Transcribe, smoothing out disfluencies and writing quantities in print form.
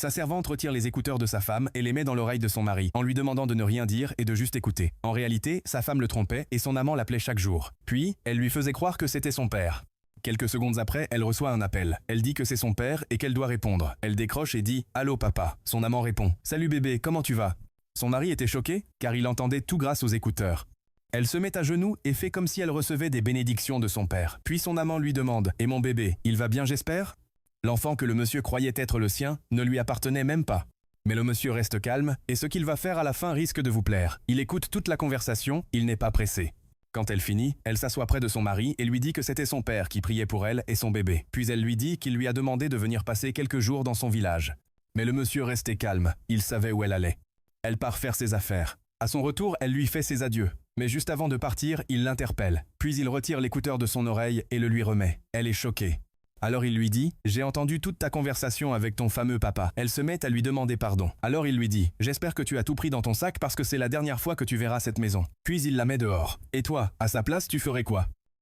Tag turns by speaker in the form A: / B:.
A: Sa servante retire les écouteurs de sa femme et les met dans l'oreille de son mari, en lui demandant de ne rien dire et de juste écouter. En réalité, sa femme le trompait et son amant l'appelait chaque jour. Puis, elle lui faisait croire que c'était son père. Quelques secondes après, elle reçoit un appel. Elle dit que c'est son père et qu'elle doit répondre. Elle décroche et dit « Allô papa ». Son amant répond « Salut bébé, comment tu vas ?» Son mari était choqué car il entendait tout grâce aux écouteurs. Elle se met à genoux et fait comme si elle recevait des bénédictions de son père. Puis son amant lui demande « Et mon bébé, il va bien j'espère ?» L'enfant que le monsieur croyait être le sien ne lui appartenait même pas. Mais le monsieur reste calme et ce qu'il va faire à la fin risque de vous plaire. Il écoute toute la conversation, il n'est pas pressé. Quand elle finit, elle s'assoit près de son mari et lui dit que c'était son père qui priait pour elle et son bébé. Puis elle lui dit qu'il lui a demandé de venir passer quelques jours dans son village. Mais le monsieur restait calme, il savait où elle allait. Elle part faire ses affaires. À son retour, elle lui fait ses adieux. Mais juste avant de partir, il l'interpelle. Puis il retire l'écouteur de son oreille et le lui remet. Elle est choquée. Alors il lui dit « J'ai entendu toute ta conversation avec ton fameux papa ». Elle se met à lui demander pardon. Alors il lui dit « J'espère que tu as tout pris dans ton sac parce que c'est la dernière fois que tu verras cette maison ». Puis il la met dehors. « Et toi, à sa place, tu ferais quoi »